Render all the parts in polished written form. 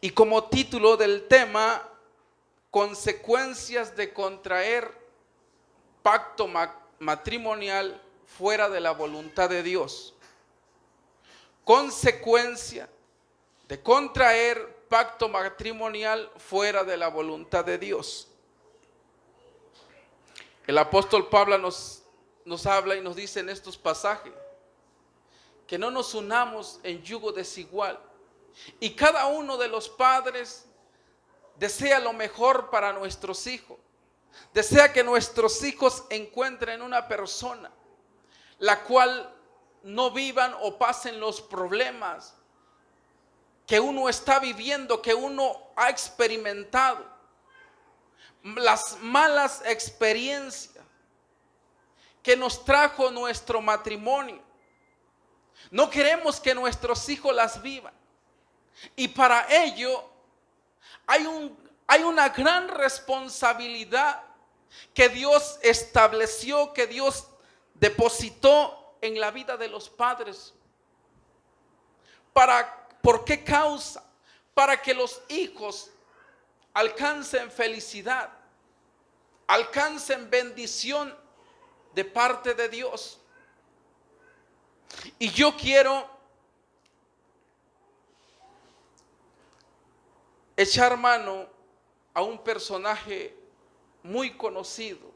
Y como título del tema, consecuencias de contraer pacto matrimonial fuera de la voluntad de Dios. Consecuencia de contraer pacto matrimonial fuera de la voluntad de Dios. El apóstol Pablo nos habla y nos dice en estos pasajes que no nos unamos en yugo desigual. Y cada uno de los padres desea lo mejor para nuestros hijos. Desea que nuestros hijos encuentren una persona la cual no vivan o pasen los problemas que uno está viviendo, que uno ha experimentado, las malas experiencias que nos trajo nuestro matrimonio. No queremos que nuestros hijos las vivan. Y para ello hay una gran responsabilidad que Dios estableció, que Dios depositó en la vida de los padres. ¿Por qué causa? Para que los hijos alcancen felicidad, alcancen bendición de parte de Dios. Y yo quiero echar mano a un personaje muy conocido,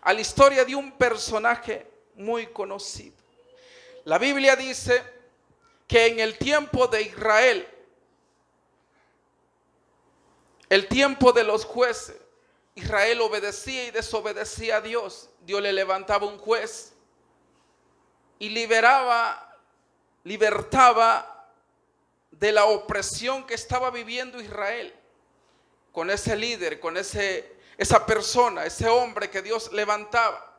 a la historia de un personaje muy conocido. La Biblia dice que en el tiempo de Israel, el tiempo de los jueces, Israel obedecía y desobedecía a Dios. Dios le levantaba un juez y libertaba de la opresión que estaba viviendo Israel con ese líder, con esa persona, ese hombre que Dios levantaba.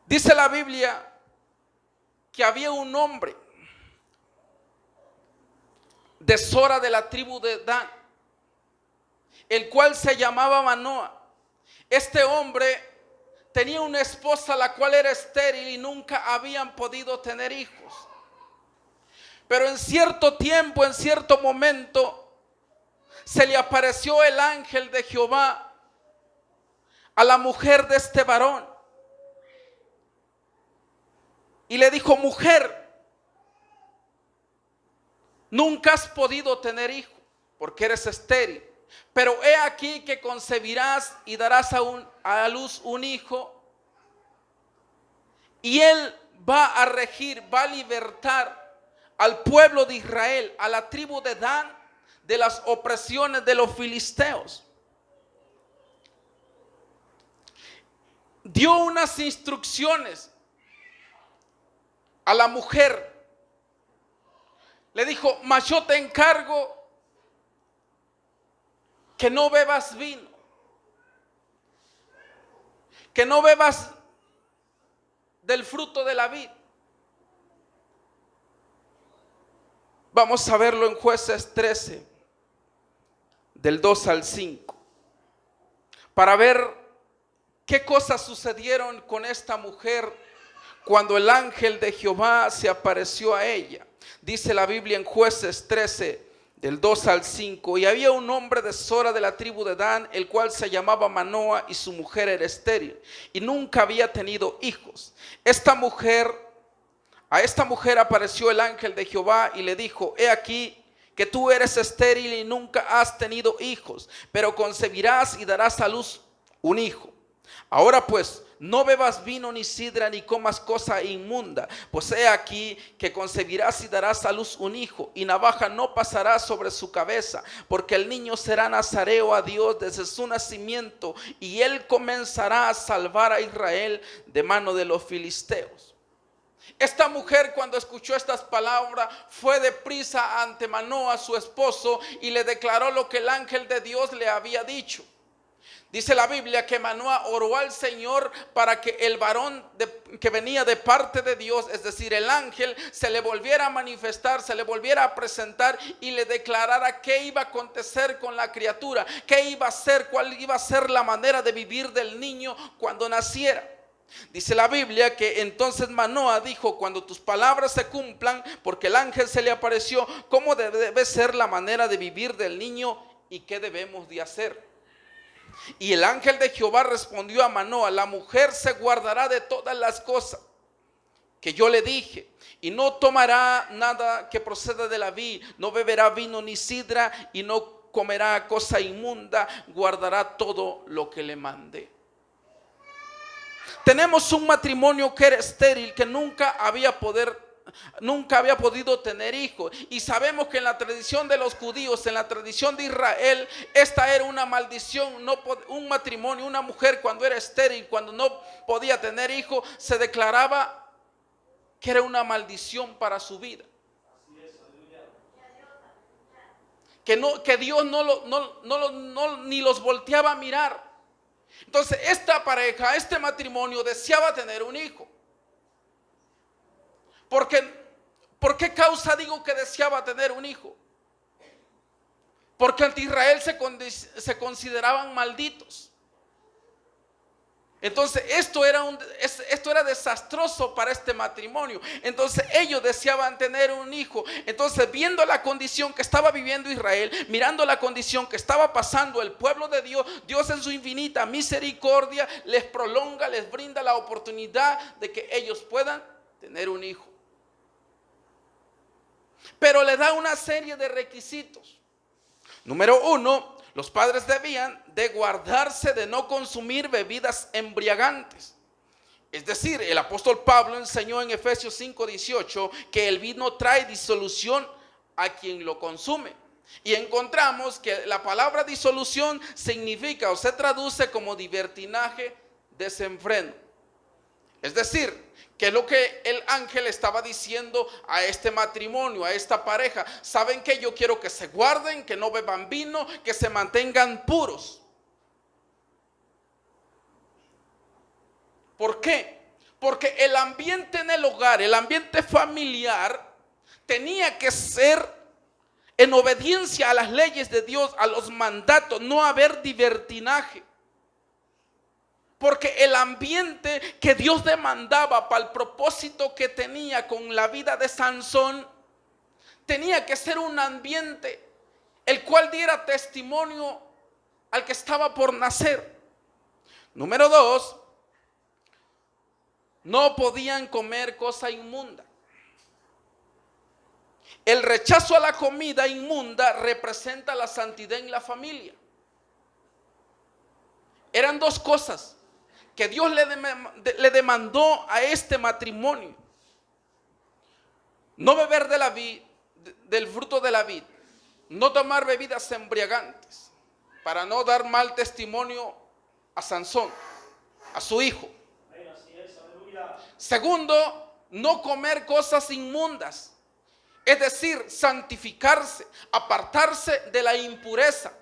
Dice la Biblia que había un hombre de Sora de la tribu de Dan, el cual se llamaba Manoa. Este hombre tenía una esposa la cual era estéril y nunca habían podido tener hijos. Pero en cierto tiempo, en cierto momento, se le apareció el ángel de Jehová a la mujer de este varón y le dijo: mujer, nunca has podido tener hijo porque eres estéril, pero he aquí que concebirás y darás a luz un hijo, y él va a regir, va a libertar al pueblo de Israel, a la tribu de Dan, de las opresiones de los filisteos. Dio unas instrucciones a la mujer. Le dijo: mas yo te encargo que no bebas vino, que no bebas del fruto de la vid. Vamos a verlo en Jueces 13, del 2 al 5, para ver qué cosas sucedieron con esta mujer cuando el ángel de Jehová se apareció a ella. Dice la Biblia en Jueces 13, del 2 al 5: y había un hombre de Sora de la tribu de Dan, el cual se llamaba Manoa, y su mujer era estéril, y nunca había tenido hijos. A esta mujer apareció el ángel de Jehová y le dijo: he aquí que tú eres estéril y nunca has tenido hijos, pero concebirás y darás a luz un hijo. Ahora pues, no bebas vino ni sidra ni comas cosa inmunda, pues he aquí que concebirás y darás a luz un hijo, y navaja no pasará sobre su cabeza, porque el niño será nazareo a Dios desde su nacimiento, y él comenzará a salvar a Israel de mano de los filisteos. Esta mujer, cuando escuchó estas palabras, fue deprisa ante Manoa, su esposo, y le declaró lo que el ángel de Dios le había dicho. Dice la Biblia que Manoa oró al Señor para que el varón que venía de parte de Dios, es decir, el ángel, se le volviera a manifestar, se le volviera a presentar y le declarara qué iba a acontecer con la criatura, qué iba a ser, cuál iba a ser la manera de vivir del niño cuando naciera. Dice la Biblia que entonces Manoa dijo: cuando tus palabras se cumplan, porque el ángel se le apareció, ¿cómo debe ser la manera de vivir del niño y qué debemos de hacer? Y el ángel de Jehová respondió a Manoa: la mujer se guardará de todas las cosas que yo le dije, y no tomará nada que proceda de la vid, no beberá vino ni sidra, y no comerá cosa inmunda, guardará todo lo que le mandé. Tenemos un matrimonio que era estéril, que nunca había podido tener hijos. Y sabemos que en la tradición de los judíos, en la tradición de Israel, esta era una maldición. Un matrimonio, una mujer cuando era estéril, cuando no podía tener hijos, se declaraba que era una maldición para su vida. Que Dios ni los volteaba a mirar. Entonces esta pareja, este matrimonio deseaba tener un hijo. ¿Por qué causa digo que deseaba tener un hijo? Porque ante Israel se consideraban malditos. Entonces esto era desastroso para este matrimonio. Entonces ellos deseaban tener un hijo. Entonces, viendo la condición que estaba viviendo Israel, mirando la condición que estaba pasando el pueblo de Dios, Dios en su infinita misericordia les prolonga, les brinda la oportunidad de que ellos puedan tener un hijo. Pero le da una serie de requisitos. Número 1, los padres debían de guardarse de no consumir bebidas embriagantes. Es decir, el apóstol Pablo enseñó en Efesios 5:18 que el vino trae disolución a quien lo consume. Y encontramos que la palabra disolución significa o se traduce como libertinaje, desenfreno. Es decir, que es lo que el ángel estaba diciendo a este matrimonio, a esta pareja. ¿Saben qué? Yo quiero que se guarden, que no beban vino, que se mantengan puros. ¿Por qué? Porque el ambiente en el hogar, el ambiente familiar, tenía que ser en obediencia a las leyes de Dios, a los mandatos, no haber libertinaje. Porque el ambiente que Dios demandaba para el propósito que tenía con la vida de Sansón, tenía que ser un ambiente el cual diera testimonio al que estaba por nacer. Número 2, no podían comer cosa inmunda. El rechazo a la comida inmunda representa la santidad en la familia. Eran dos cosas que Dios le demandó a este matrimonio: no beber de la vid, del fruto de la vid, no tomar bebidas embriagantes, para no dar mal testimonio a Sansón, a su hijo. Segundo, no comer cosas inmundas, es decir, santificarse, apartarse de la impureza.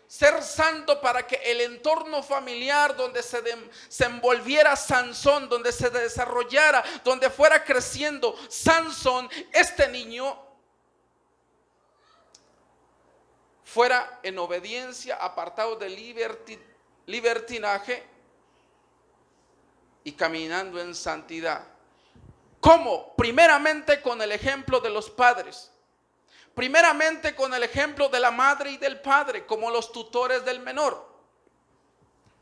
Ser santo para que el entorno familiar donde se envolviera Sansón, donde se desarrollara, donde fuera creciendo Sansón, este niño fuera en obediencia, apartado de libertinaje y caminando en santidad. ¿Cómo? Primeramente con el ejemplo de los padres. Primeramente con el ejemplo de la madre y del padre, como los tutores del menor.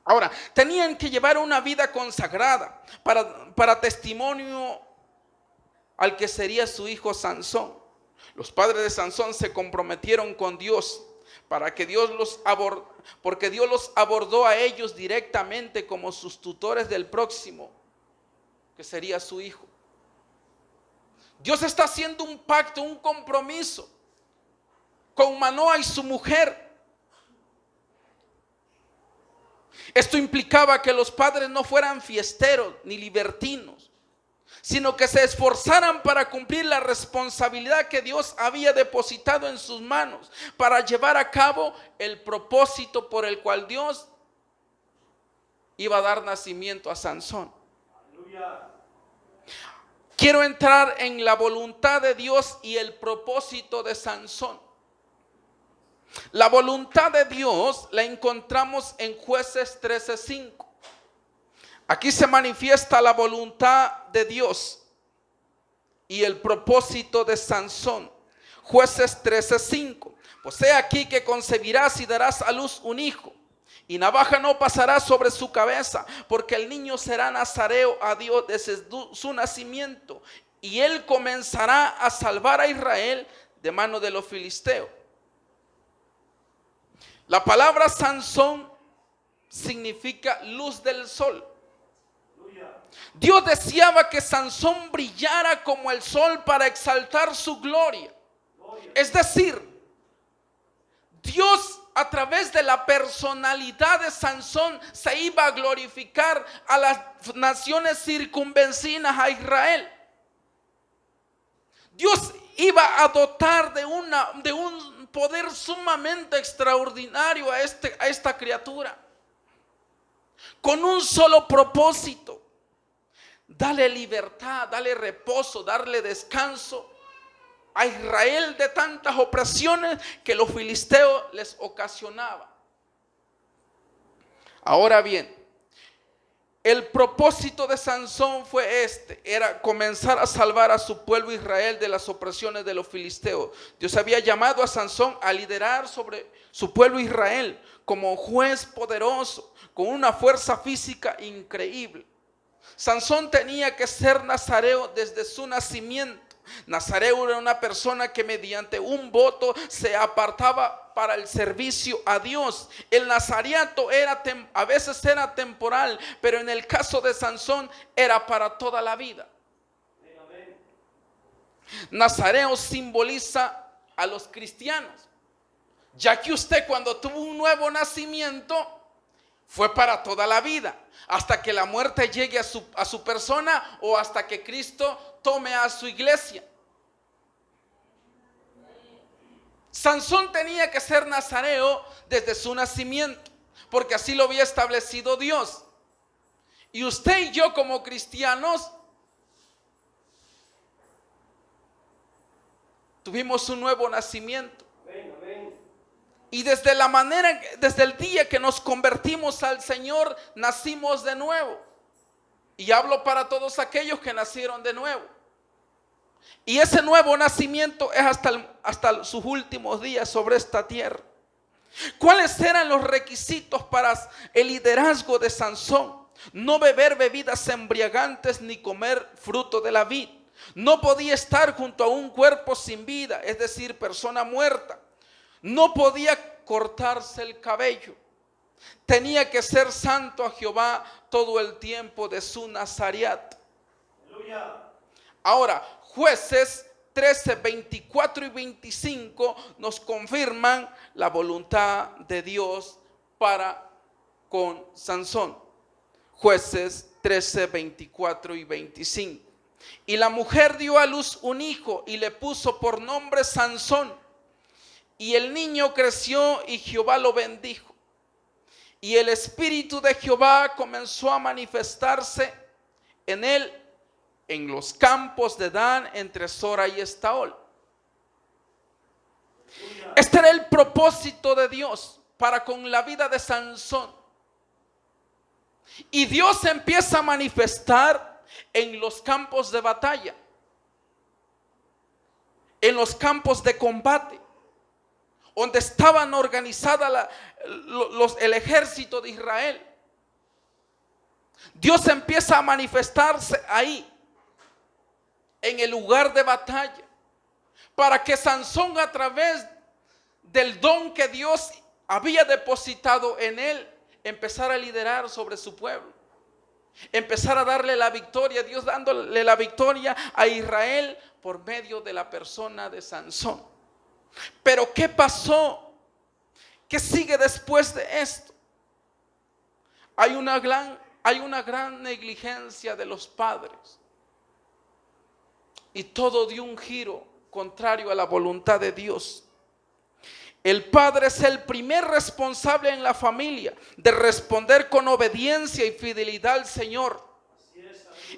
Ahora, tenían que llevar una vida consagrada para testimonio al que sería su hijo Sansón. Los padres de Sansón se comprometieron con Dios porque Dios los abordó a ellos directamente como sus tutores del próximo, que sería su hijo. Dios está haciendo un pacto, un compromiso con Manoa y su mujer. Esto implicaba que los padres no fueran fiesteros ni libertinos, sino que se esforzaran para cumplir la responsabilidad que Dios había depositado en sus manos, para llevar a cabo el propósito por el cual Dios iba a dar nacimiento a Sansón. Aleluya. Quiero entrar en la voluntad de Dios y el propósito de Sansón. La voluntad de Dios la encontramos en Jueces 13:5. Aquí se manifiesta la voluntad de Dios y el propósito de Sansón. Jueces 13:5. Pues he aquí que concebirás y darás a luz un hijo, y navaja no pasará sobre su cabeza, porque el niño será nazareo a Dios desde su nacimiento, y él comenzará a salvar a Israel de mano de los filisteos. La palabra Sansón significa luz del sol. Dios deseaba que Sansón brillara como el sol para exaltar su gloria. Es decir, Dios a través de la personalidad de Sansón se iba a glorificar a las naciones circunvecinas a Israel. Dios iba a dotar de un poder sumamente extraordinario a esta criatura, con un solo propósito: darle libertad, darle reposo, darle descanso a Israel de tantas opresiones que los filisteos les ocasionaban. Ahora bien, el propósito de Sansón fue era comenzar a salvar a su pueblo Israel de las opresiones de los filisteos. Dios había llamado a Sansón a liderar sobre su pueblo Israel como juez poderoso, con una fuerza física increíble. Sansón tenía que ser nazareo desde su nacimiento. Nazareo era una persona que mediante un voto se apartaba para el servicio a Dios. El nazareato a veces era temporal, pero en el caso de Sansón era para toda la vida. Nazareo simboliza a los cristianos, ya que usted, cuando tuvo un nuevo nacimiento, fue para toda la vida, hasta que la muerte llegue a su persona, o hasta que Cristo tome a su iglesia. Sansón tenía que ser nazareo desde su nacimiento, porque así lo había establecido Dios. Y usted y yo, como cristianos, tuvimos un nuevo nacimiento. Y desde el día que nos convertimos al Señor, nacimos de nuevo. Y hablo para todos aquellos que nacieron de nuevo. Y ese nuevo nacimiento es hasta sus últimos días sobre esta tierra. ¿Cuáles eran los requisitos para el liderazgo de Sansón? No beber bebidas embriagantes ni comer fruto de la vid. No podía estar junto a un cuerpo sin vida, es decir, persona muerta. No podía cortarse el cabello. Tenía que ser santo a Jehová todo el tiempo de su nazareato. Ahora, Jueces 13, 24 y 25 nos confirman la voluntad de Dios para con Sansón. Jueces 13, 24 y 25. Y la mujer dio a luz un hijo y le puso por nombre Sansón. Y el niño creció y Jehová lo bendijo. Y el espíritu de Jehová comenzó a manifestarse en él en los campos de Dan, entre Sora y Estaol. Este era el propósito de Dios para con la vida de Sansón. Y Dios empieza a manifestar en los campos de batalla, en los campos de combate, donde estaban organizadas el ejército de Israel. Dios empieza a manifestarse ahí, en el lugar de batalla, para que Sansón, a través del don que Dios había depositado en él, empezara a liderar sobre su pueblo, empezara a darle la victoria, Dios dándole la victoria a Israel por medio de la persona de Sansón. Pero ¿qué pasó? ¿Qué sigue después de esto? Hay una gran negligencia de los padres, y todo dio un giro contrario a la voluntad de Dios. El padre es el primer responsable en la familia de responder con obediencia y fidelidad al Señor.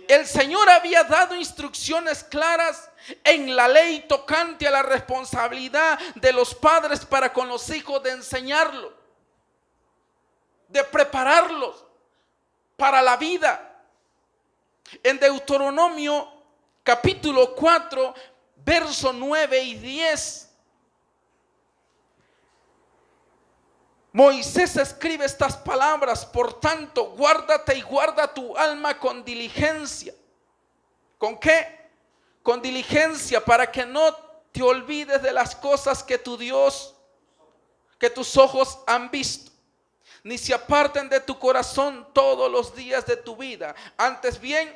El Señor había dado instrucciones claras en la ley tocante a la responsabilidad de los padres para con los hijos, de enseñarlos, de prepararlos para la vida. En Deuteronomio capítulo 4, verso 9 y 10. Moisés escribe estas palabras: por tanto, guárdate y guarda tu alma con diligencia. ¿Con qué? Con diligencia, para que no te olvides de las cosas que tu Dios, que tus ojos han visto, ni se aparten de tu corazón todos los días de tu vida. Antes bien,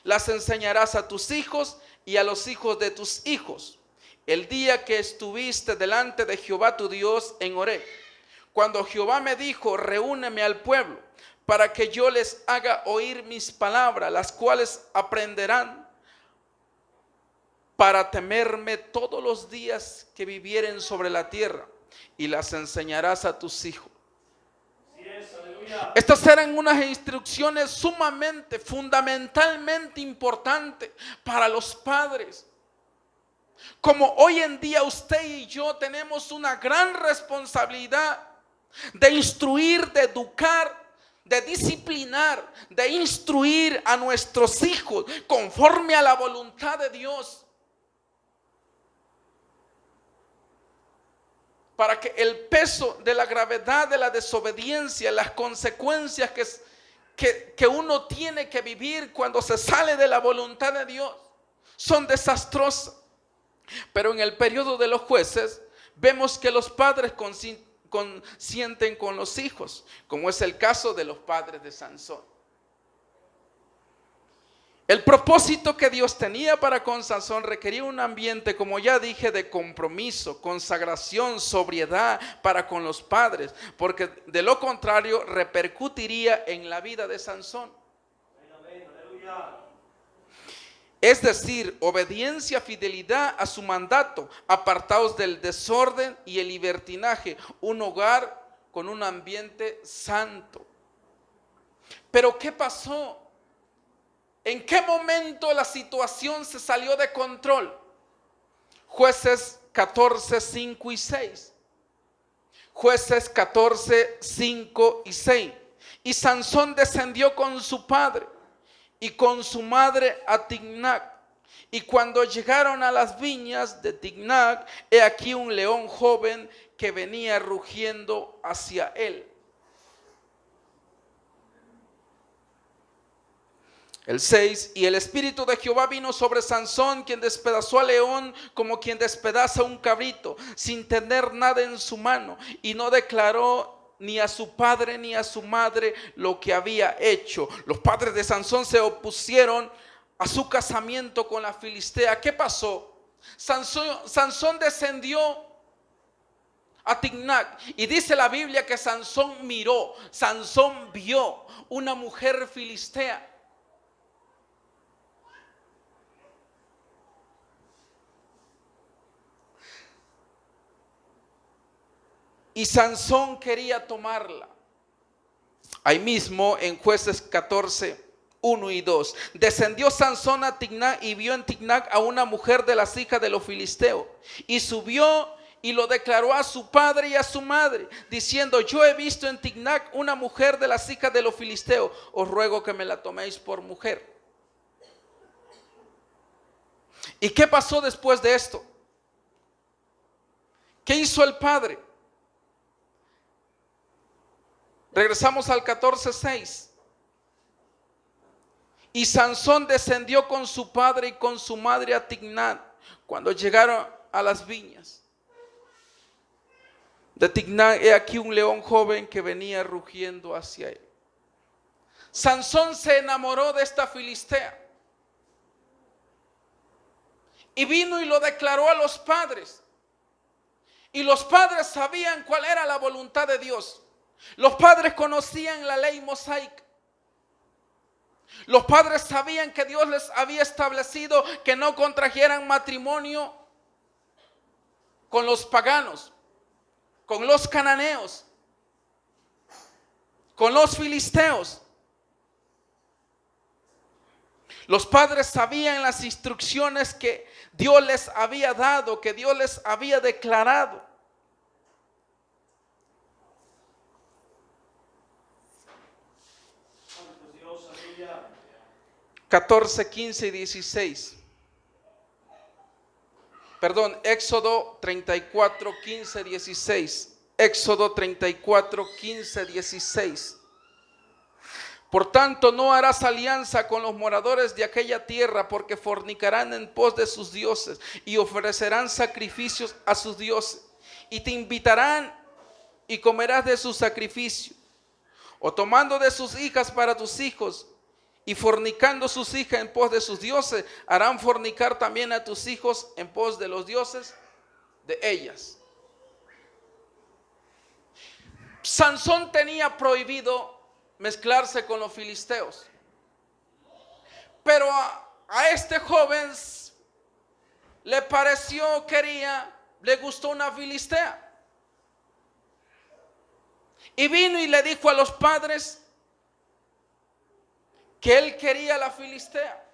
las enseñarás a tus hijos y a los hijos de tus hijos, el día que estuviste delante de Jehová tu Dios en Horeb, cuando Jehová me dijo: reúneme al pueblo, para que yo les haga oír mis palabras, las cuales aprenderán para temerme todos los días que vivieren sobre la tierra, y las enseñarás a tus hijos. Estas eran unas instrucciones sumamente, fundamentalmente importantes para los padres. Como hoy en día usted y yo tenemos una gran responsabilidad de instruir, de educar, de disciplinar, de instruir a nuestros hijos conforme a la voluntad de Dios, para que el peso de la gravedad de la desobediencia, las consecuencias que uno tiene que vivir cuando se sale de la voluntad de Dios, son desastrosas. Pero en el periodo de los jueces vemos que los padres consienten con los hijos, como es el caso de los padres de Sansón. El propósito que Dios tenía para con Sansón requería un ambiente, como ya dije, de compromiso, consagración, sobriedad para con los padres, porque de lo contrario repercutiría en la vida de Sansón. Es decir, obediencia, fidelidad a su mandato, apartados del desorden y el libertinaje, un hogar con un ambiente santo. Pero ¿qué pasó? ¿En qué momento la situación se salió de control? Jueces 14, 5 y 6. Jueces 14, 5 y 6. Y Sansón descendió con su padre y con su madre a Tignac. Y cuando llegaron a las viñas de Tignac, he aquí un león joven que venía rugiendo hacia él. El 6, y el espíritu de Jehová vino sobre Sansón, quien despedazó al león como quien despedaza un cabrito, sin tener nada en su mano, y no declaró ni a su padre ni a su madre lo que había hecho. Los padres de Sansón se opusieron a su casamiento con la filistea. ¿Qué pasó? Sansón descendió a Tignac, y dice la Biblia que Sansón miró, Sansón vio una mujer filistea. Y Sansón quería tomarla. Ahí mismo en Jueces 14, 1 y 2. Descendió Sansón a Tignac y vio en Tignac a una mujer de las hijas de los filisteos. Y subió y lo declaró a su padre y a su madre, diciendo: yo he visto en Tignac una mujer de las hijas de los filisteos. Os ruego que me la toméis por mujer. ¿Y qué pasó después de esto? ¿Qué hizo el padre? Regresamos al 14:6. Y Sansón descendió con su padre y con su madre a Tignac. Cuando llegaron a las viñas de Tignac, he aquí un león joven que venía rugiendo hacia él. Sansón se enamoró de esta filistea y vino y lo declaró a los padres. Y los padres sabían cuál era la voluntad de Dios. Los padres conocían la ley mosaica. Los padres sabían que Dios les había establecido que no contrajeran matrimonio con los paganos, con los cananeos, con los filisteos. Los padres sabían las instrucciones que Dios les había dado, que Dios les había declarado. 14, 15 y 16. Perdón, Éxodo 34, 15, 16. Éxodo 34, 15, 16. Por tanto, no harás alianza con los moradores de aquella tierra, porque fornicarán en pos de sus dioses y ofrecerán sacrificios a sus dioses. Y te invitarán y comerás de su sacrificio. O tomando de sus hijas para tus hijos y fornicando sus hijas en pos de sus dioses, harán fornicar también a tus hijos en pos de los dioses de ellas. Sansón tenía prohibido mezclarse con los filisteos, pero a este joven le pareció, le gustó una filistea, y vino y le dijo a los padres que él quería la filistea.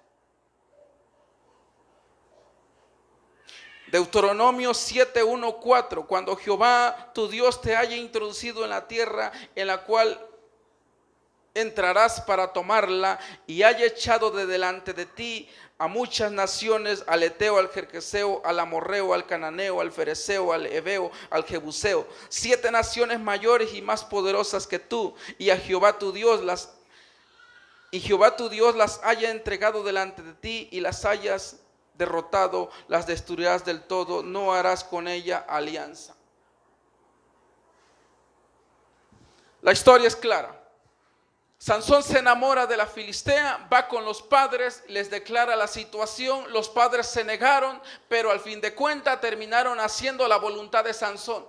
Deuteronomio 7, 1, 4. Cuando Jehová tu Dios te haya introducido en la tierra en la cual entrarás para tomarla, y haya echado de delante de ti a muchas naciones, al Eteo, al Jerjeseo, al Amorreo, al Cananeo, al Fereceo, al Heveo, al Jebuseo, 7 naciones mayores y más poderosas que tú, y a Jehová tu Dios las haya entregado delante de ti y las hayas derrotado, las destruirás del todo, no harás con ella alianza. La historia es clara. Sansón se enamora de la filistea, va con los padres, les declara la situación, los padres se negaron, pero al fin de cuentas terminaron haciendo la voluntad de Sansón.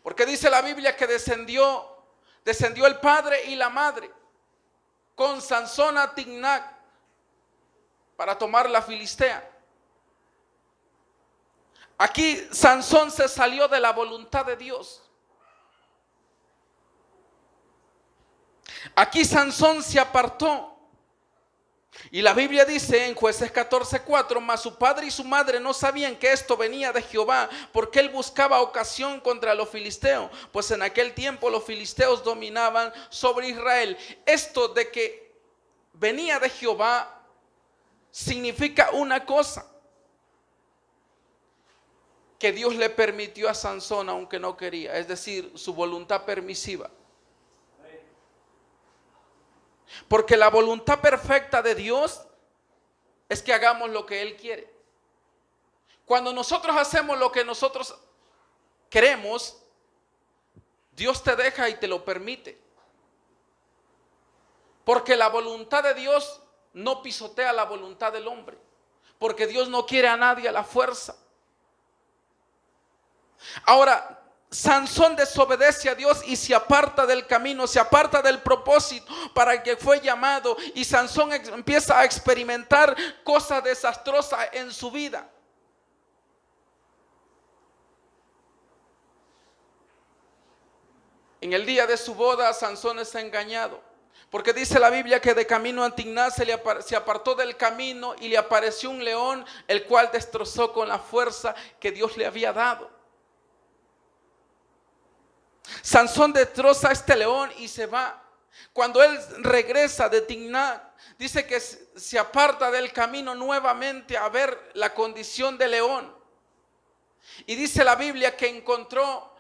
Porque dice la Biblia que descendió el padre y la madre con Sansón a Timnac para tomar la filistea. Aquí Sansón se salió de la voluntad de Dios. Aquí Sansón se apartó. Y la Biblia dice en Jueces 14:4, mas su padre y su madre no sabían que esto venía de Jehová, porque él buscaba ocasión contra los filisteos, pues en aquel tiempo los filisteos dominaban sobre Israel. Esto de que venía de Jehová significa una cosa: que Dios le permitió a Sansón aunque no quería, es decir, su voluntad permisiva. Porque la voluntad perfecta de Dios es que hagamos lo que Él quiere. Cuando nosotros hacemos lo que nosotros queremos, Dios te deja y te lo permite. Porque la voluntad de Dios no pisotea la voluntad del hombre. Porque Dios no quiere a nadie a la fuerza. Ahora, Sansón desobedece a Dios y se aparta del camino, se aparta del propósito para el que fue llamado, y Sansón empieza a experimentar cosas desastrosas en su vida. En el día de su boda, Sansón es engañado, porque dice la Biblia que de camino a Timná se apartó del camino y le apareció un león, el cual destrozó con la fuerza que Dios le había dado. Sansón destroza a este león y se va. Cuando él regresa de Timná, dice que se aparta del camino nuevamente a ver la condición de león. Y dice la Biblia que encontró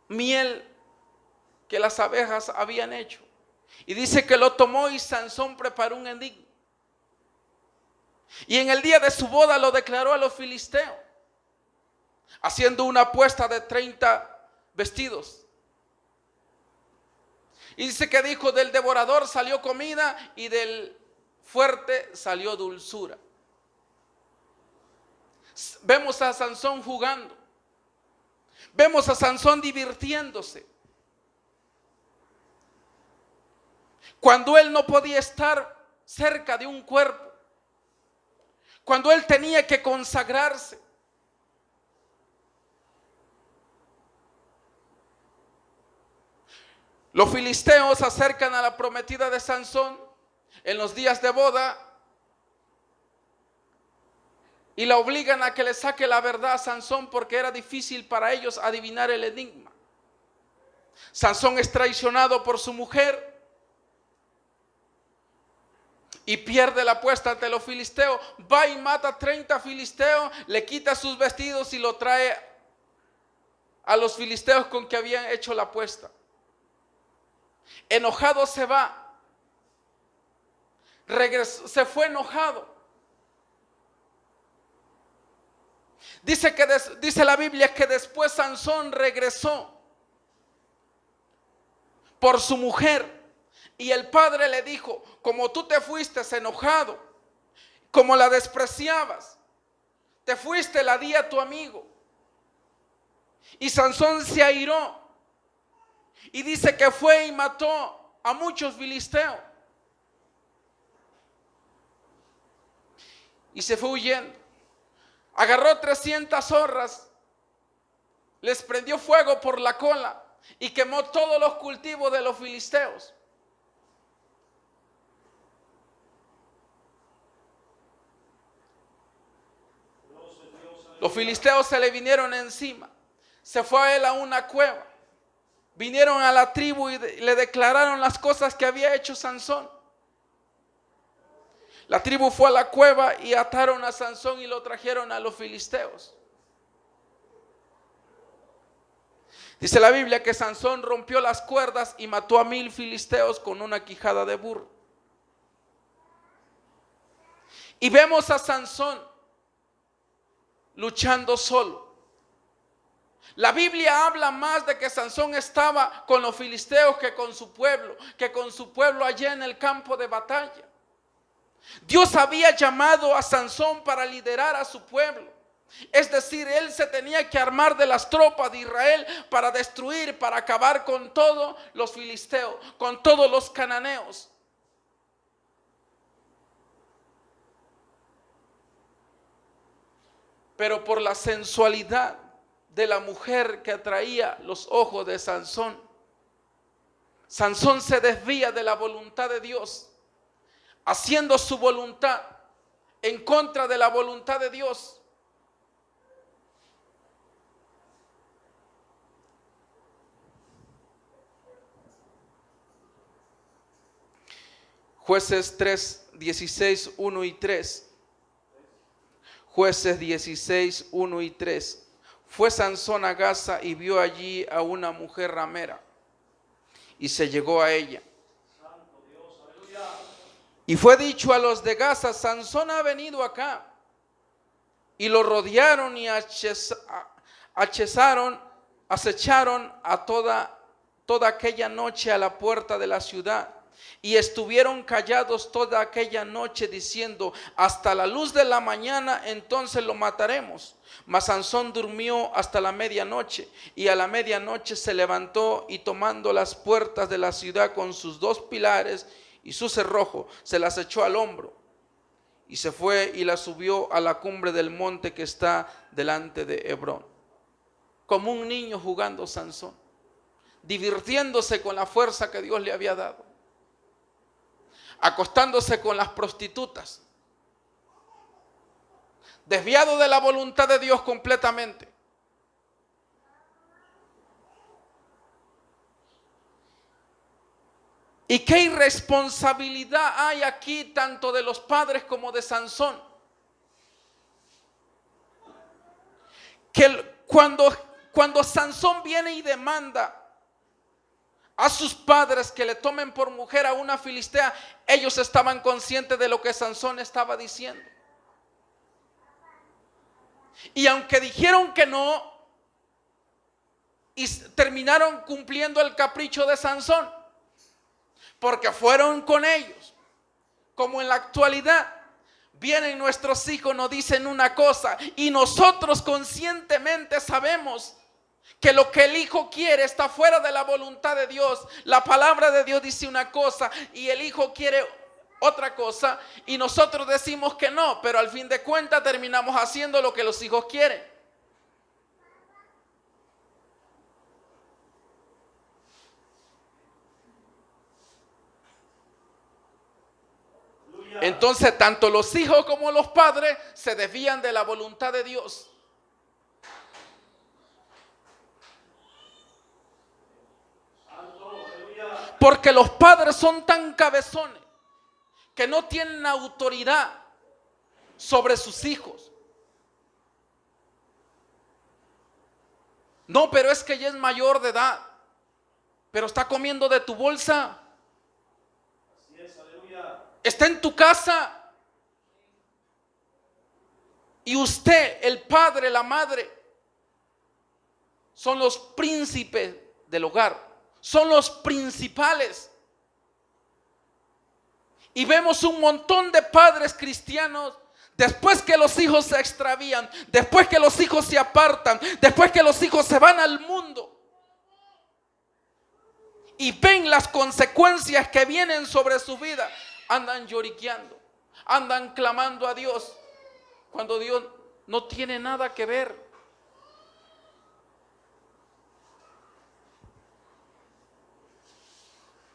miel que las abejas habían hecho. Y dice que lo tomó y Sansón preparó un enigma. Y en el día de su boda lo declaró a los filisteos, haciendo una apuesta de 30 vestidos. Y dice que dijo: del devorador salió comida y del fuerte salió dulzura. Vemos a Sansón jugando. Vemos a Sansón divirtiéndose. Cuando él no podía estar cerca de un cuerpo. Cuando él tenía que consagrarse. Los filisteos se acercan a la prometida de Sansón en los días de boda y la obligan a que le saque la verdad a Sansón, porque era difícil para ellos adivinar el enigma. Sansón es traicionado por su mujer y pierde la apuesta ante los filisteos, va y mata 30 filisteos, le quita sus vestidos y lo trae a los filisteos con que habían hecho la apuesta. Enojado se va, regresó, se fue enojado. Dice la Biblia que después Sansón regresó por su mujer. Y el padre le dijo: como tú te fuiste enojado, como la despreciabas, te fuiste, la di a tu amigo. Y Sansón se airó y dice que fue y mató a muchos filisteos. Y se fue huyendo. Agarró 300 zorras, les prendió fuego por la cola y quemó todos los cultivos de los filisteos. Los filisteos se le vinieron encima. Se fue a él a una cueva. Vinieron a la tribu y le declararon las cosas que había hecho Sansón. La tribu fue a la cueva y ataron a Sansón y lo trajeron a los filisteos. Dice la Biblia que Sansón rompió las cuerdas y mató a 1000 filisteos con una quijada de burro. Y vemos a Sansón luchando solo. La Biblia habla más de que Sansón estaba con los filisteos que con su pueblo allá en el campo de batalla. Dios había llamado a Sansón para liderar a su pueblo. Es decir, él se tenía que armar de las tropas de Israel para destruir, para acabar con todos los filisteos, con todos los cananeos. Pero por la sensualidad de la mujer que atraía los ojos de Sansón, Sansón se desvía de la voluntad de Dios, haciendo su voluntad en contra de la voluntad de Dios. Jueces 3, 16, 1 y 3. Jueces 16, 1 y 3. Fue Sansón a Gaza y vio allí a una mujer ramera y se llegó a ella. Y fue dicho a los de Gaza: Sansón ha venido acá. Y lo rodearon y acecharon a toda aquella noche a la puerta de la ciudad. Y estuvieron callados toda aquella noche, diciendo: hasta la luz de la mañana, entonces lo mataremos. Mas Sansón durmió hasta la medianoche, y a la medianoche se levantó, y tomando las puertas de la ciudad con sus 2 pilares y su cerrojo, se las echó al hombro, y se fue y las subió a la cumbre del monte que está delante de Hebrón. Como un niño jugando Sansón, divirtiéndose con la fuerza que Dios le había dado, acostándose con las prostitutas, desviado de la voluntad de Dios completamente. ¿Y qué irresponsabilidad hay aquí tanto de los padres como de Sansón? Que cuando Sansón viene y demanda a sus padres que le tomen por mujer a una filistea, ellos estaban conscientes de lo que Sansón estaba diciendo. Y aunque dijeron que no, y terminaron cumpliendo el capricho de Sansón, porque fueron con ellos. Como en la actualidad vienen nuestros hijos, nos dicen una cosa y nosotros conscientemente sabemos que lo que el hijo quiere está fuera de la voluntad de Dios. La palabra de Dios dice una cosa y el hijo quiere otra cosa, y nosotros decimos que no, pero al fin de cuentas terminamos haciendo lo que los hijos quieren. Entonces tanto los hijos como los padres se desvían de la voluntad de Dios. Porque los padres son tan cabezones que no tienen autoridad sobre sus hijos. No, pero es que ella es mayor de edad, pero está comiendo de tu bolsa. Así es, aleluya. Está en tu casa. Y usted, el padre, la madre, son los príncipes del hogar, son los principales. Y vemos un montón de padres cristianos, después que los hijos se extravían, después que los hijos se apartan, después que los hijos se van al mundo y ven las consecuencias que vienen sobre su vida, andan lloriqueando, andan clamando a Dios, cuando Dios no tiene nada que ver.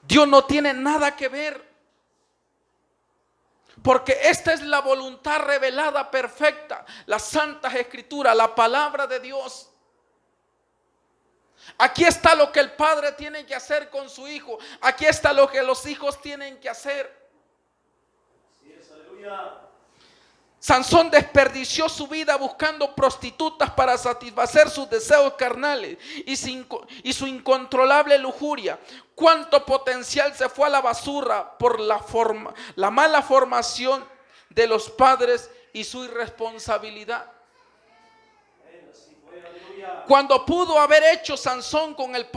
Dios no tiene nada que ver. Porque esta es la voluntad revelada perfecta, las santas escrituras, la palabra de Dios. Aquí está lo que el padre tiene que hacer con su hijo. Aquí está lo que los hijos tienen que hacer. Así es, aleluya. Sansón desperdició su vida buscando prostitutas para satisfacer sus deseos carnales y su incontrolable lujuria. Cuánto potencial se fue a la basura por la mala formación de los padres y su irresponsabilidad. ¿Cuánto pudo haber hecho Sansón con el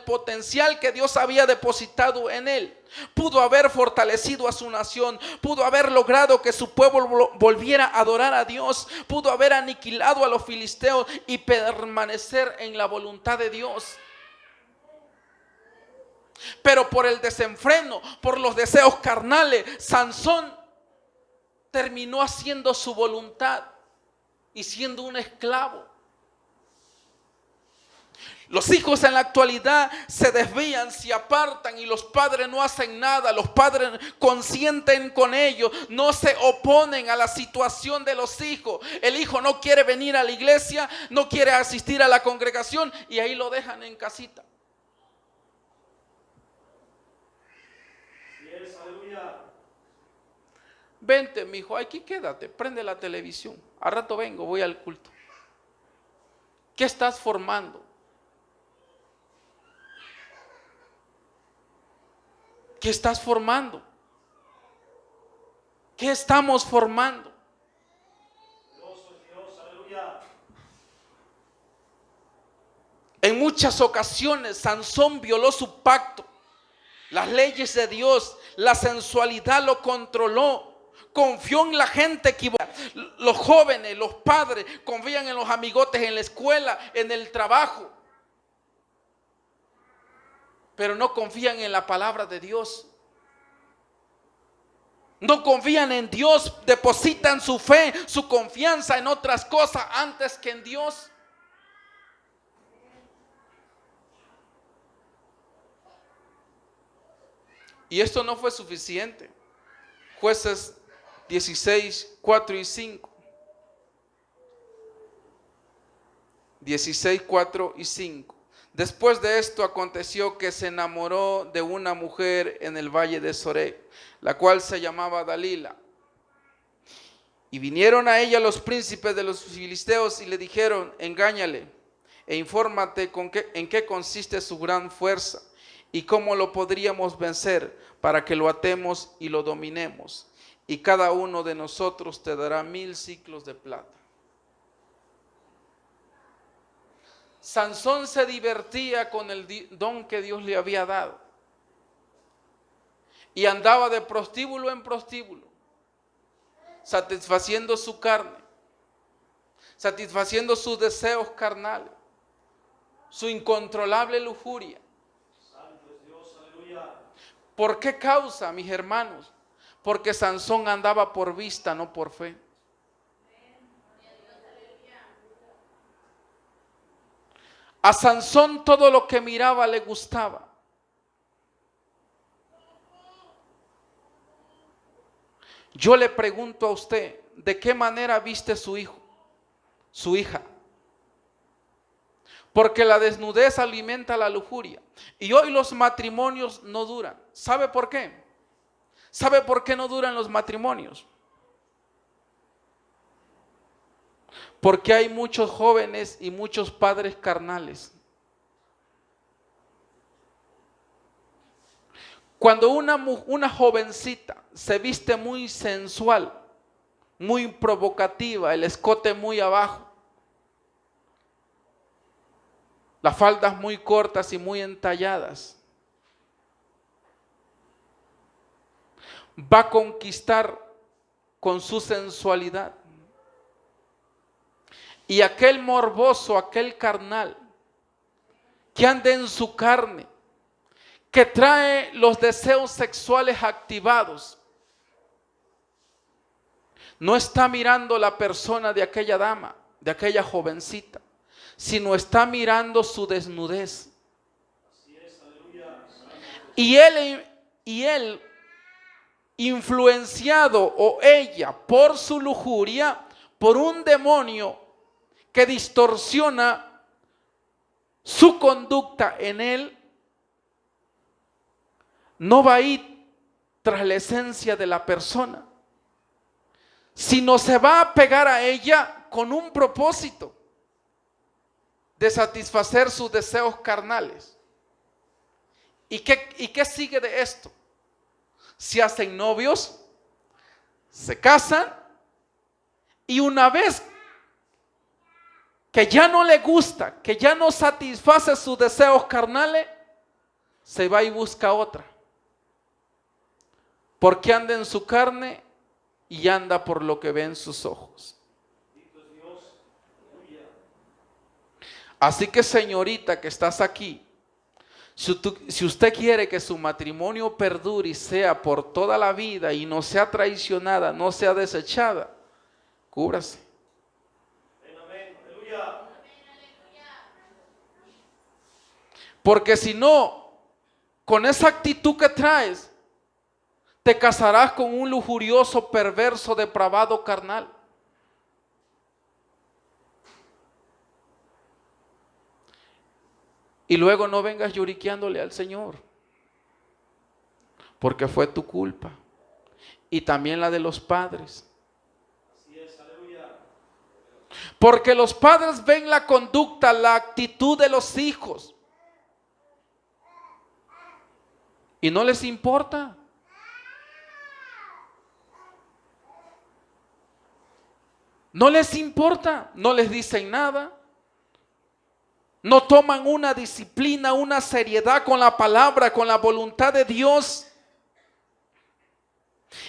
potencial que Dios había depositado en él? Pudo haber fortalecido a su nación, pudo haber logrado que su pueblo volviera a adorar a Dios, pudo haber aniquilado a los filisteos y permanecer en la voluntad de Dios. Pero por el desenfreno, por los deseos carnales, Sansón terminó haciendo su voluntad y siendo un esclavo. Los hijos en la actualidad se desvían, se apartan y los padres no hacen nada. Los padres consienten con ellos, no se oponen a la situación de los hijos. El hijo no quiere venir a la iglesia, no quiere asistir a la congregación y ahí lo dejan en casita. Así es, aleluya. Vente, mi hijo, aquí quédate, prende la televisión. A rato vengo, voy al culto. ¿Qué estás formando? ¿Qué estás formando? ¿Qué estamos formando? Dios, aleluya. En muchas ocasiones Sansón violó su pacto, las leyes de Dios, la sensualidad lo controló, confió en la gente equivocada. Los jóvenes, los padres confían en los amigotes en la escuela, en el trabajo, pero no confían en la palabra de Dios. No confían en Dios, depositan su fe, su confianza en otras cosas antes que en Dios. Y esto no fue suficiente. Jueces 16, 4 y 5. 16, 4 y 5. Después de esto aconteció que se enamoró de una mujer en el valle de Soré, la cual se llamaba Dalila. Y vinieron a ella los príncipes de los filisteos y le dijeron: engáñale e infórmate en qué consiste su gran fuerza y cómo lo podríamos vencer, para que lo atemos y lo dominemos. Y cada uno de nosotros te dará 1000 siclos de plata. Sansón se divertía con el don que Dios le había dado y andaba de prostíbulo en prostíbulo, satisfaciendo su carne, satisfaciendo sus deseos carnales, su incontrolable lujuria. Santo es Dios, aleluya. ¿Por qué causa, mis hermanos? Porque Sansón andaba por vista, no por fe. A Sansón todo lo que miraba le gustaba. Yo le pregunto a usted, ¿de qué manera viste su hijo, su hija? Porque la desnudez alimenta la lujuria. Y hoy los matrimonios no duran. ¿Sabe por qué? ¿Sabe por qué no duran los matrimonios? Porque hay muchos jóvenes y muchos padres carnales. Cuando una jovencita se viste muy sensual, muy provocativa, el escote muy abajo, las faldas muy cortas y muy entalladas, va a conquistar con su sensualidad. Y aquel morboso, aquel carnal, que anda en su carne, que trae los deseos sexuales activados, no está mirando la persona de aquella dama, de aquella jovencita, sino está mirando su desnudez. Y él, influenciado, o ella, por su lujuria, por un demonio que distorsiona su conducta en él, no va a ir tras la esencia de la persona, sino se va a pegar a ella con un propósito de satisfacer sus deseos carnales. ¿Y qué sigue de esto? Se hacen novios, se casan, y una vez que ya no le gusta, que ya no satisface sus deseos carnales, se va y busca otra. Porque anda en su carne y anda por lo que ven sus ojos. Así que, señorita que estás aquí, si usted quiere que su matrimonio perdure y sea por toda la vida y no sea traicionada, no sea desechada, cúbrase. Porque si no, con esa actitud que traes, te casarás con un lujurioso, perverso, depravado carnal. Y luego no vengas lloriqueándole al Señor, porque fue tu culpa y también la de los padres. Así es, aleluya. Porque los padres ven la conducta, la actitud de los hijos y no les importa. No les importa, no les dicen nada. No toman una disciplina, una seriedad con la palabra, con la voluntad de Dios.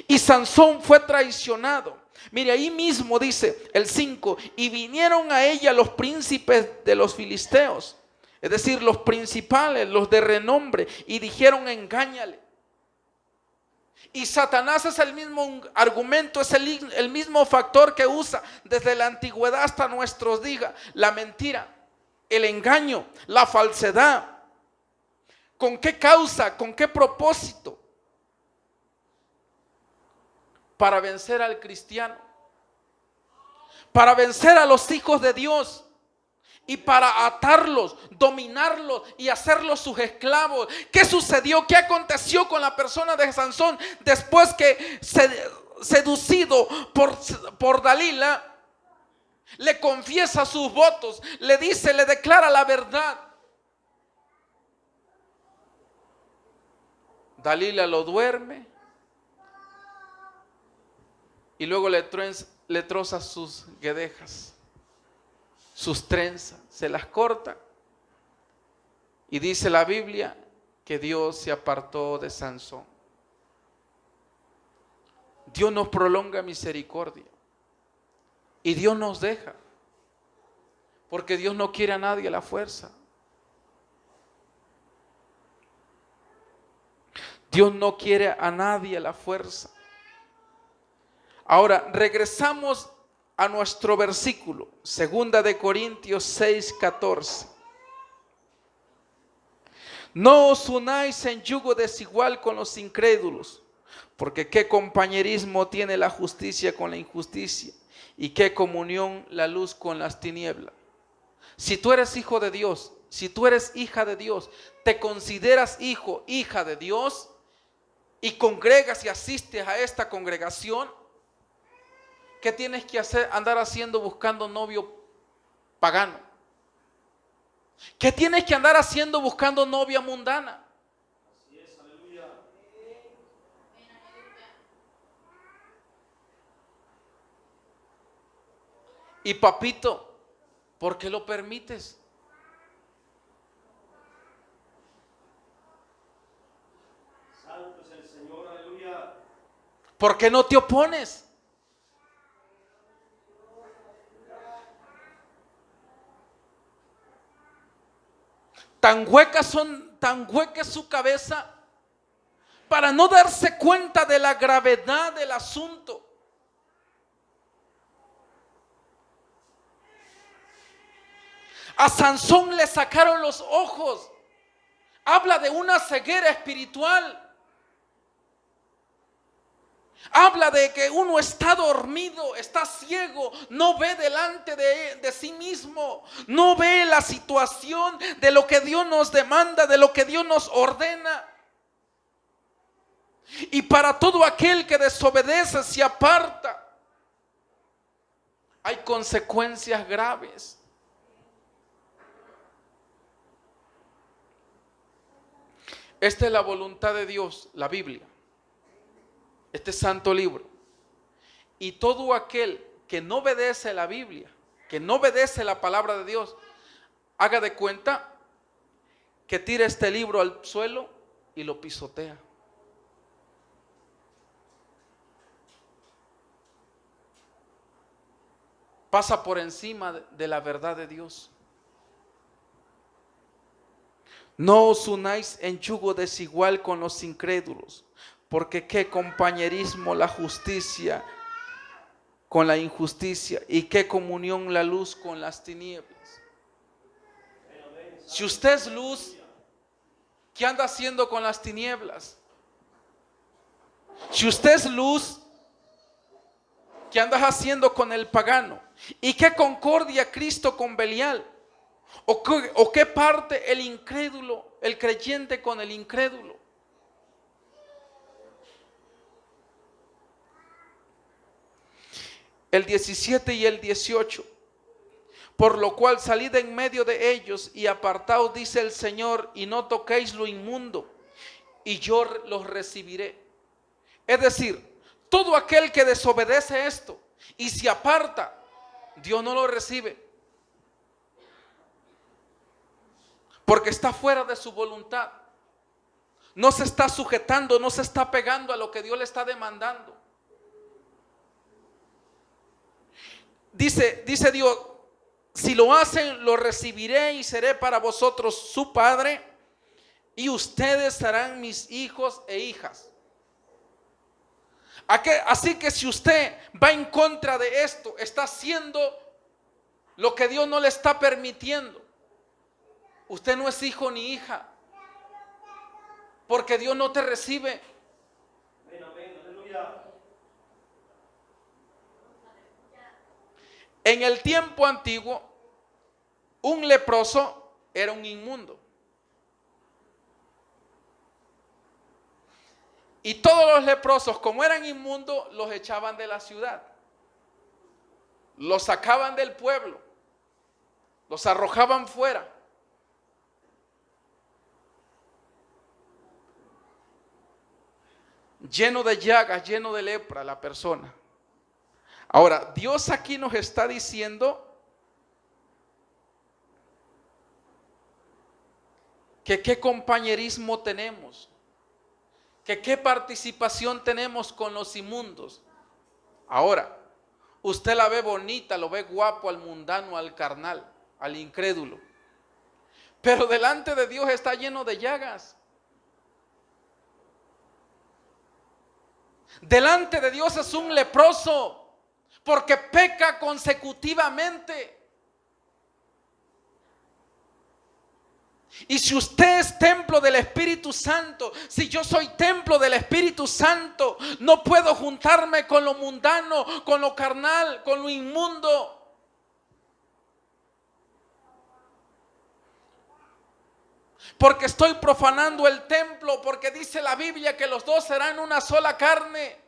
Y Sansón fue traicionado. Mire, ahí mismo dice el 5, y vinieron a ella los príncipes de los filisteos, es decir, los principales, los de renombre, y dijeron: engáñale. Y Satanás es el mismo argumento, es el mismo factor que usa desde la antigüedad hasta nuestros días: la mentira, el engaño, la falsedad. ¿Con qué causa? ¿Con qué propósito? Para vencer al cristiano, para vencer a los hijos de Dios y para atarlos, dominarlos y hacerlos sus esclavos. ¿Qué sucedió? ¿Qué aconteció con la persona de Sansón después que, seducido por Dalila, le confiesa sus votos, le dice, le declara la verdad? Dalila lo duerme y luego le troza sus guedejas, sus trenzas, se las corta. Y dice la Biblia que Dios se apartó de Sansón. Dios nos prolonga misericordia y Dios nos deja, porque Dios no quiere a nadie a la fuerza. Dios no quiere a nadie a la fuerza. Ahora, regresamos a nuestro versículo, 2 Corintios 6:14. No os unáis en yugo desigual con los incrédulos, porque qué compañerismo tiene la justicia con la injusticia, y qué comunión la luz con las tinieblas. Si tú eres hijo de Dios, si tú eres hija de Dios, te consideras hijo, hija de Dios, y congregas y asistes a esta congregación, ¿qué tienes que hacer? Andar haciendo buscando novio pagano. ¿Qué tienes que andar haciendo buscando novia mundana? Así es, aleluya. Y papito, ¿por qué lo permites? Santo es el Señor, aleluya. ¿Por qué no te opones? Tan hueca es su cabeza para no darse cuenta de la gravedad del asunto. A Sansón le sacaron los ojos. Habla de una ceguera espiritual. Habla de que uno está dormido, está ciego, no ve delante de sí mismo, no ve la situación de lo que Dios nos demanda, de lo que Dios nos ordena. Y para todo aquel que desobedece, se aparta, hay consecuencias graves. Esta es la voluntad de Dios, la Biblia, este santo libro. Y todo aquel que no obedece la Biblia, que no obedece la palabra de Dios, haga de cuenta que tira este libro al suelo y lo pisotea. Pasa por encima de la verdad de Dios. No os unáis en yugo desigual con los incrédulos, porque qué compañerismo la justicia con la injusticia, y qué comunión la luz con las tinieblas. Si usted es luz, ¿qué anda haciendo con las tinieblas? Si usted es luz, ¿qué andas haciendo con el pagano? ¿Y qué concordia Cristo con Belial? ¿O qué parte el incrédulo, el creyente con el incrédulo? El 17 y el 18. Por lo cual salid en medio de ellos y apartaos, dice el Señor, y no toquéis lo inmundo, y yo los recibiré. Es decir, todo aquel que desobedece esto y se aparta, Dios no lo recibe, porque está fuera de su voluntad. No se está sujetando, no se está pegando a lo que Dios le está demandando. Dice Dios, si lo hacen, lo recibiré y seré para vosotros su padre, y ustedes serán mis hijos e hijas. Así que si usted va en contra de esto, está haciendo lo que Dios no le está permitiendo. Usted no es hijo ni hija, porque Dios no te recibe. Amén, amén, aleluya. En el tiempo antiguo, un leproso era un inmundo. Y todos los leprosos, como eran inmundos, los echaban de la ciudad. Los sacaban del pueblo. Los arrojaban fuera. Lleno de llagas, lleno de lepra la persona. Ahora, Dios aquí nos está diciendo que qué compañerismo tenemos, que qué participación tenemos con los inmundos. Ahora, usted la ve bonita, lo ve guapo al mundano, al carnal, al incrédulo, pero delante de Dios está lleno de llagas. Delante de Dios es un leproso, porque peca consecutivamente. Y si usted es templo del Espíritu Santo, si yo soy templo del Espíritu Santo, no puedo juntarme con lo mundano, con lo carnal, con lo inmundo. porque estoy profanando el templo, porque dice la Biblia que los dos serán una sola carne.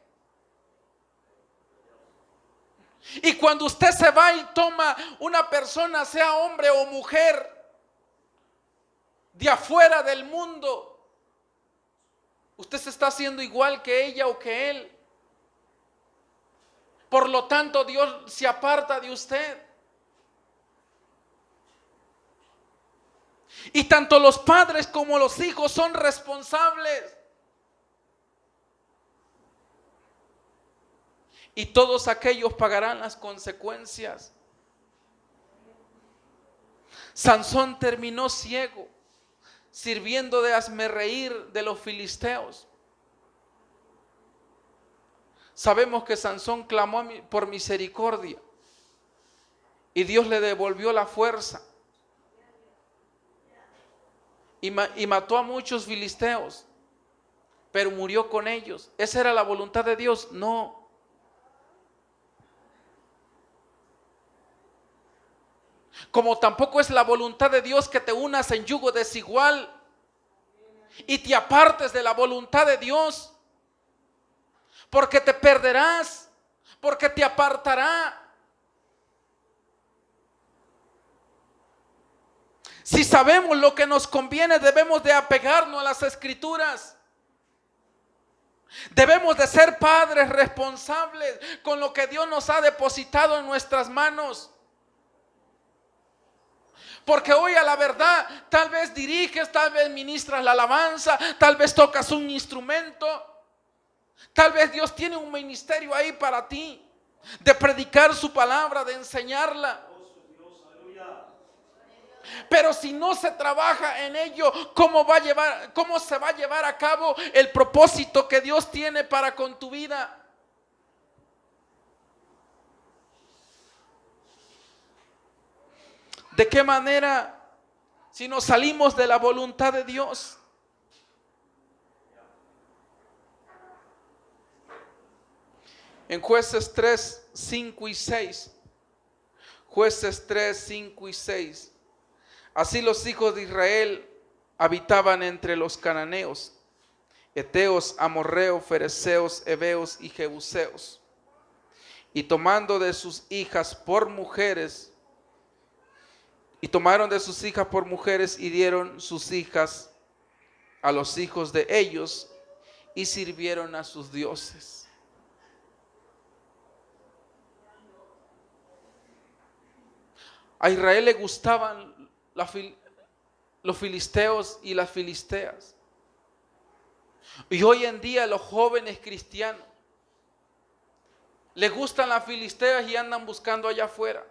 Y cuando usted se va y toma una persona, sea hombre o mujer, de afuera del mundo, usted se está haciendo igual que ella o que él. Por lo tanto, Dios se aparta de usted. Y tanto los padres como los hijos son responsables. Y todos aquellos pagarán las consecuencias. Sansón terminó ciego, sirviendo de hazmerreír de los filisteos. Sabemos que Sansón clamó por misericordia y Dios le devolvió la fuerza y mató a muchos filisteos, pero murió con ellos. ¿Esa era la voluntad de Dios? No. Como tampoco es la voluntad de Dios que te unas en yugo desigual y te apartes de la voluntad de Dios, porque te perderás, porque te apartará. Si sabemos lo que nos conviene, debemos de apegarnos a las Escrituras. Debemos de ser padres responsables con lo que Dios nos ha depositado en nuestras manos. Porque hoy, a la verdad, tal vez diriges, tal vez ministras la alabanza, tal vez tocas un instrumento, tal vez Dios tiene un ministerio ahí para ti, de predicar su palabra, de enseñarla. Pero si no se trabaja en ello, ¿cómo se va a llevar a cabo el propósito que Dios tiene para con tu vida? ¿De qué manera si nos salimos de la voluntad de Dios? En Jueces 3, 5 y 6. Jueces 3, 5 y 6. Así los hijos de Israel habitaban entre los cananeos, heteos, amorreos, fereceos, heveos y jebuseos. Y tomando de sus hijas por mujeres, tomaron de sus hijas por mujeres y dieron sus hijas a los hijos de ellos y sirvieron a sus dioses. A Israel le gustaban los filisteos y las filisteas. Y hoy en día los jóvenes cristianos les gustan las filisteas y andan buscando allá afuera.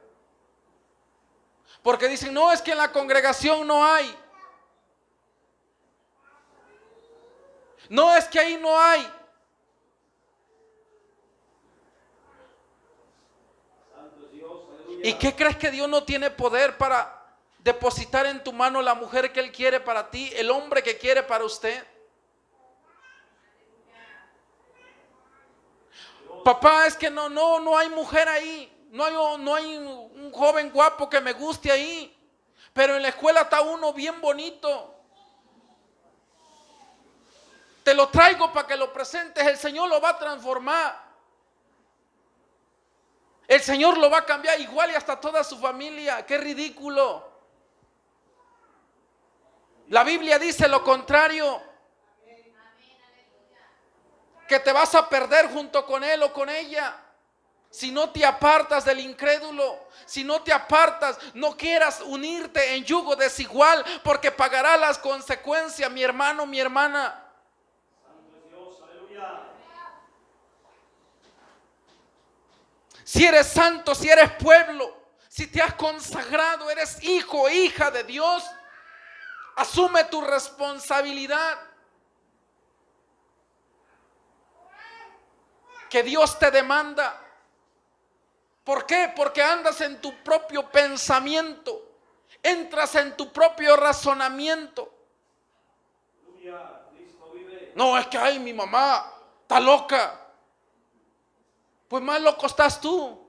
Porque dicen, no, es que en la congregación no hay. No, es que ahí no hay. ¿Y qué crees que Dios no tiene poder para depositar en tu mano la mujer que Él quiere para ti, el hombre que quiere para usted? Papá, es que no hay mujer ahí. No hay un joven guapo que me guste ahí. Pero en la escuela está uno bien bonito. Te lo traigo para que lo presentes. El Señor lo va a transformar. El Señor lo va a cambiar igual y hasta toda su familia. ¡Qué ridículo! La Biblia dice lo contrario. Que te vas a perder junto con él o con ella. Si no te apartas del incrédulo, si no te apartas, no quieras unirte en yugo desigual, porque pagará las consecuencias, mi hermano, mi hermana. Santo es Dios, aleluya. Si eres santo, si eres pueblo, si te has consagrado, eres hijo o hija de Dios, asume tu responsabilidad. Que Dios te demanda. ¿Por qué? Porque andas en tu propio pensamiento, entras en tu propio razonamiento. Aleluya, Cristo vive. No, es que ay, mi mamá está loca. Pues más loco estás tú.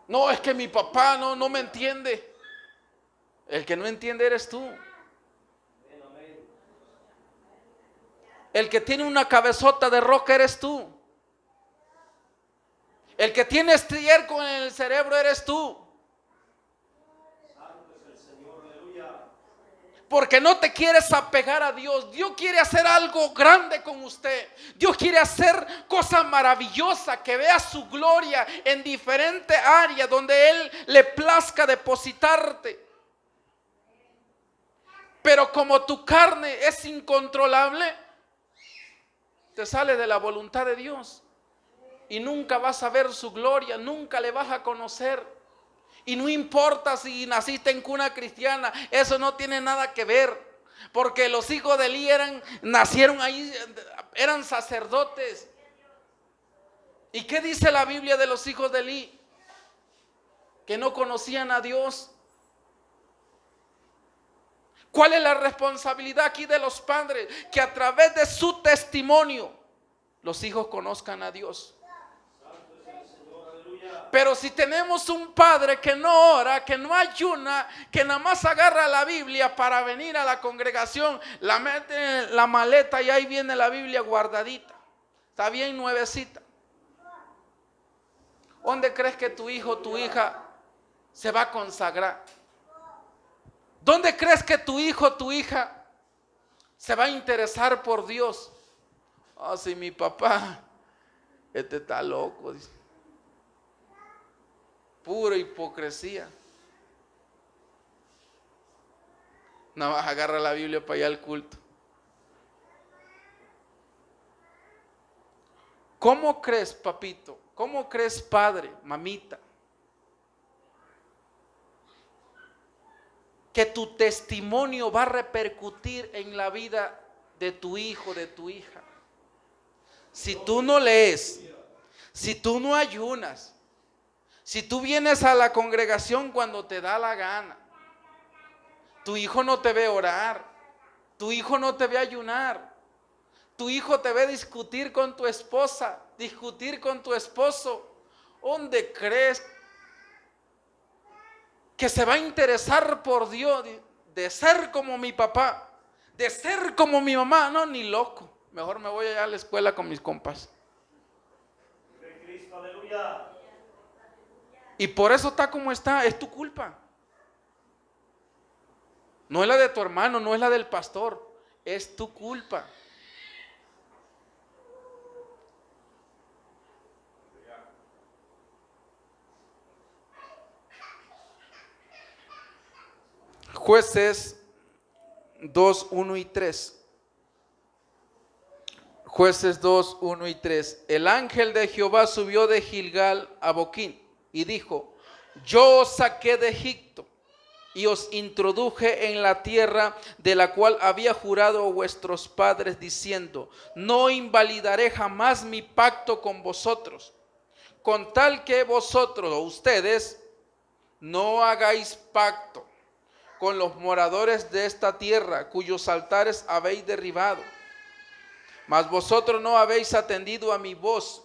No, es que mi papá no me entiende. El que no entiende eres tú. El que tiene una cabezota de roca eres tú. El que tiene estiércol en el cerebro eres tú. Santo es el Señor, aleluya. Porque no te quieres apegar a Dios. Dios quiere hacer algo grande con usted. Dios quiere hacer cosas maravillosas, que vea su gloria en diferentes áreas donde Él le plazca depositarte. Pero como tu carne es incontrolable, te sale de la voluntad de Dios. Y nunca vas a ver su gloria, nunca le vas a conocer. Y no importa si naciste en cuna cristiana, eso no tiene nada que ver. Porque los hijos de Elí nacieron ahí, eran sacerdotes. ¿Y qué dice la Biblia de los hijos de Elí? Que no conocían a Dios. ¿Cuál es la responsabilidad aquí de los padres? Que a través de su testimonio los hijos conozcan a Dios. Pero si tenemos un padre que no ora, que no ayuna, que nada más agarra la Biblia para venir a la congregación, la mete en la maleta y ahí viene la Biblia guardadita, está bien nuevecita. ¿Dónde crees que tu hijo o tu hija se va a consagrar? ¿Dónde crees que tu hijo o tu hija se va a interesar por Dios? Oh, si mi papá, este está loco, dice. Pura hipocresía. No vas a agarrar la Biblia para ir al culto. ¿Cómo crees, papito? ¿Cómo crees, padre, mamita, que tu testimonio va a repercutir en la vida de tu hijo, de tu hija? Si tú no lees, si tú no ayunas, si tú vienes a la congregación cuando te da la gana, tu hijo no te ve orar, tu hijo no te ve ayunar, tu hijo te ve discutir con tu esposa, discutir con tu esposo. ¿Dónde crees que se va a interesar por Dios de ser como mi papá, de ser como mi mamá? No, ni loco. Mejor me voy allá a la escuela con mis compas. De Cristo, aleluya. Y por eso está como está, es tu culpa. No es la de tu hermano, no es la del pastor, es tu culpa. Jueces 2, 1 y 3. Jueces 2, 1 y 3. El ángel de Jehová subió de Gilgal a Boquín y dijo: yo os saqué de Egipto y os introduje en la tierra de la cual había jurado a vuestros padres, diciendo: no invalidaré jamás mi pacto con vosotros, con tal que vosotros o ustedes no hagáis pacto con los moradores de esta tierra, cuyos altares habéis derribado. Mas vosotros no habéis atendido a mi voz.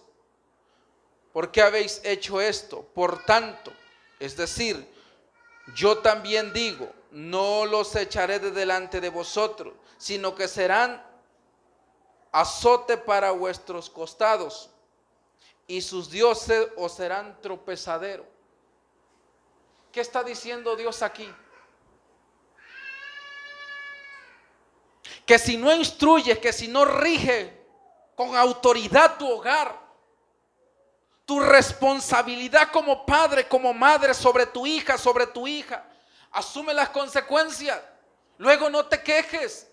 ¿Por qué habéis hecho esto? Por tanto, es decir, yo también digo: no los echaré de delante de vosotros, sino que serán azote para vuestros costados, y sus dioses os serán tropezadero. ¿Qué está diciendo Dios aquí? Que si no instruyes, que si no rige con autoridad tu hogar, tu responsabilidad como padre, como madre sobre tu hija, asume las consecuencias. Luego no te quejes.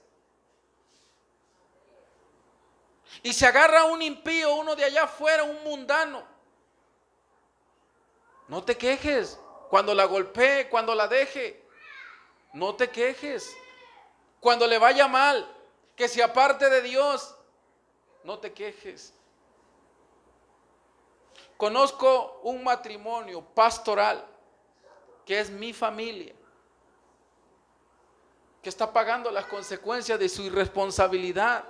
Y si agarra un impío, uno de allá afuera, un mundano, no te quejes. Cuando la golpee, cuando la deje, no te quejes. Cuando le vaya mal, que se aparte de Dios, no te quejes. Conozco un matrimonio pastoral que es mi familia, que está pagando las consecuencias de su irresponsabilidad.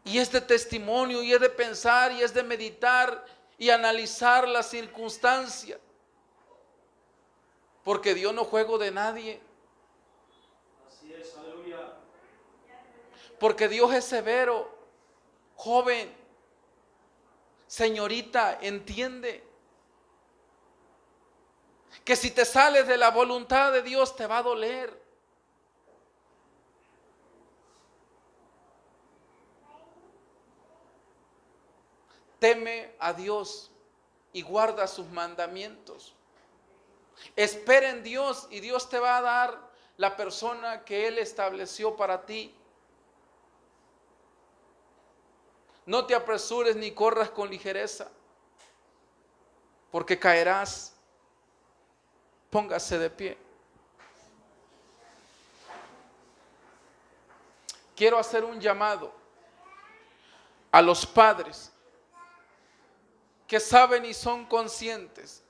Y es de testimonio, y es de pensar, y es de meditar, y analizar las circunstancias. Porque Dios no juega de nadie. Así es, aleluya. Porque Dios es severo. Joven, señorita, entiende que si te sales de la voluntad de Dios te va a doler. Teme a Dios y guarda sus mandamientos. Espera en Dios y Dios te va a dar la persona que Él estableció para ti. No te apresures ni corras con ligereza, porque caerás. Póngase de pie. Quiero hacer un llamado a los padres que saben y son conscientes